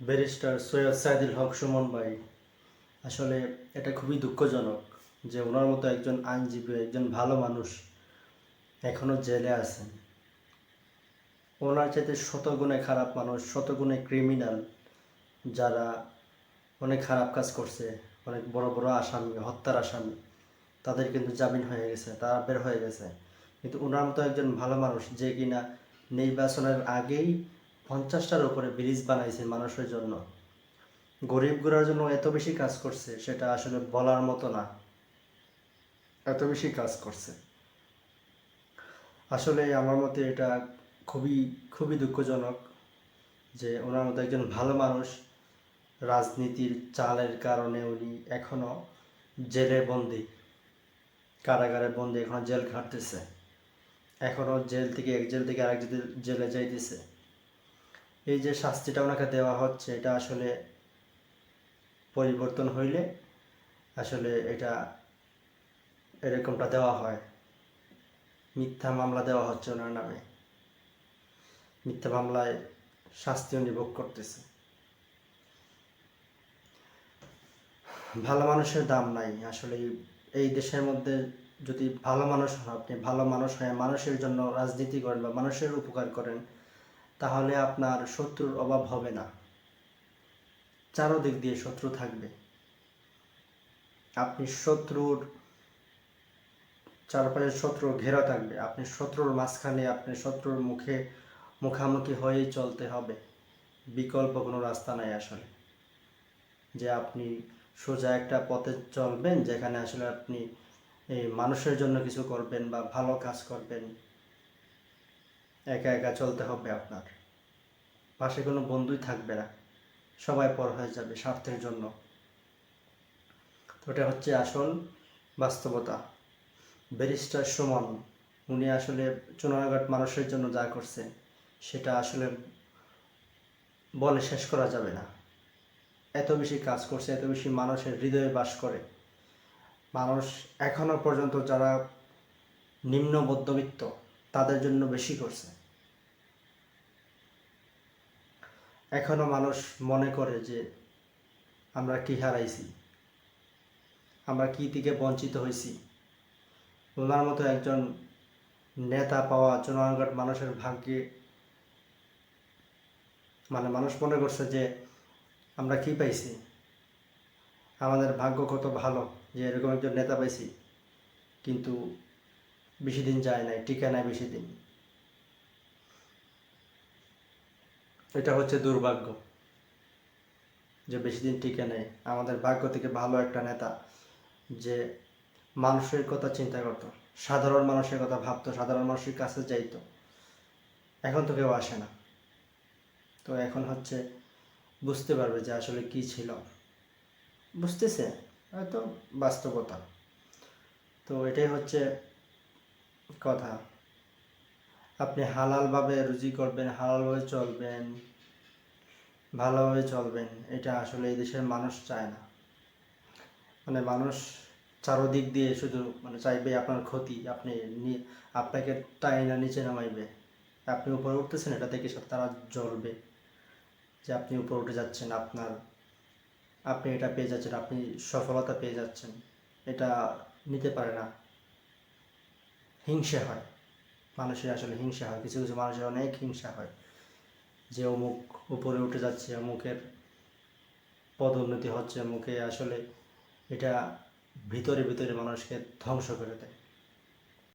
Barrister Syed Saidul হক সুমন ভাই, আসলে এটা খুবই দুঃখজনক যে ওনার মতো একজন আইনজীবী, একজন ভালো মানুষ এখনও জেলে আছেন। ওনার চাইতে শতগুণে খারাপ মানুষ, শতগুণে ক্রিমিনাল, যারা অনেক খারাপ কাজ করছে, অনেক বড় বড় আসামি, হত্যার আসামি, তাদের কিন্তু জামিন হয়ে গেছে, তারা বের হয়ে গেছে। কিন্তু ওনার মতো একজন ভালো মানুষ যে কিনা নির্বাচনের আগেই 50টার উপরে ব্রিজ বানাইছে মানুষের জন্য, গরিব গুড়ার জন্য এত বেশি কাজ করছে, সেটা আসলে বলার মতো না। এত বেশি কাজ করছে, আসলে আমার মতে এটা খুবই খুবই দুঃখজনক যে ওনার মতো একজন ভালো মানুষ রাজনীতির চালের কারণে উনি এখনও জেলে বন্দি, কারাগারে বন্দি, এখনও জেল খাটতেছে, এখনও জেল থেকে এক জেল থেকে আরেক জেলে যাইতেছে। এই যে শাস্তিটা ওনাকে দেওয়া হচ্ছে, এটা আসলে পরিবর্তন হইলে আসলে এটা এরকমটা দেওয়া হয়। মিথ্যা মামলা দেওয়া হচ্ছে ওনার নামে, মিথ্যা মামলায় শাস্তিও নিভোগ করতেছে। ভালো মানুষের দাম নাই আসলে এই দেশের মধ্যে। যদি ভালো মানুষ হন, আপনি ভালো মানুষ হয়ে মানুষের জন্য রাজনীতি করেন বা মানুষের উপকার করেন, তাহলে আপনার শত্রুর অভাব হবে না। চারোদিক দিয়ে শত্রু থাকবে, আপনি শত্রুর চারপাশে শত্রু ঘেরা থাকবে, আপনি শত্রুর মাঝখানে, আপনি শত্রুর মুখামুখি হয়েই চলতে হবে। বিকল্প কোনো রাস্তা নাই আসলে, যে আপনি সোজা একটা পথে চলবেন যেখানে আসলে আপনি এই মানুষের জন্য কিছু করবেন বা ভালো কাজ করবেন। একা একা চলতে হবে, আপনার পাশে কোনো বন্ধুই থাকবে না, সবাই পর হয়ে যাবে স্বার্থের জন্য। তো এটা হচ্ছে আসল বাস্তবতা। ব্যারিস্টার সুমন, উনি আসলে চুনারঘাট মানুষের জন্য যা করছে, সেটা আসলে বলে শেষ করা যাবে না। এত বেশি কাজ করছে, এত বেশি মানুষের হৃদয়ে বাস করে। মানুষ এখনো পর্যন্ত যারা নিম্ন মধ্যবিত্ত, তাদের জন্য বেশি করছে। এখনো মানুষ মনে করে যে আমরা কি হারাইছি, আমরা কি থেকে বঞ্চিত হয়েছি। ওনার মতো একজন নেতা পাওয়া চুনারঘাট মানুষের ভাগ্যে, মানুষ মনে করছে যে আমরা কি পাইছি, আমাদের ভাগ্য কত ভালো যে এরকম একজন নেতা পাইছি। কিন্তু বেশি দিন যায় নাই, টিকে নাই বেশি দিন। এটা হচ্ছে দুর্ভাগ্য যে বেশি দিন টিকে নেই। আমাদের ভাগ্য থেকে ভালো একটা নেতা যে মানুষের কথা চিন্তা করতো, সাধারণ মানুষের কথা ভাবতো, সাধারণ মানুষের কাছে যাইতো, এখন তো কেউ আসে না। তো এখন হচ্ছে বুঝতে পারবে যে আসলে কি ছিল, বুঝতেছে হয়তো বাস্তবতা। তো এটাই হচ্ছে কথা। আপনি হালালভাবে রুজি করবেন, হালালভাবে চলবেন, ভালোভাবে চলবেন, এটা আসলে এই দেশের মানুষ চায় না। মানুষ চারোদিক দিয়ে শুধু চাইবে আপনার ক্ষতি, আপনাকে টাইনা নিচে নামাইবে। আপনি উপরে উঠতেছেন, এটা দেখে তারা জ্বলবে যে আপনি উপরে উঠে যাচ্ছেন, আপনি এটা পেয়ে যাচ্ছেন, আপনি সফলতা পেয়ে যাচ্ছেন। এটা নিতে পারে না, হিংসা হয় মানুষের, আসলে হিংসা হয়। কিছু কিছু মানুষের অনেক হিংসা হয় যে অমুক উপরে উঠে যাচ্ছে, অমুকের পদোন্নতি হচ্ছে, অমুকে আসলে এটা ভিতরে ভিতরে মানুষকে ধ্বংস করে দেয়।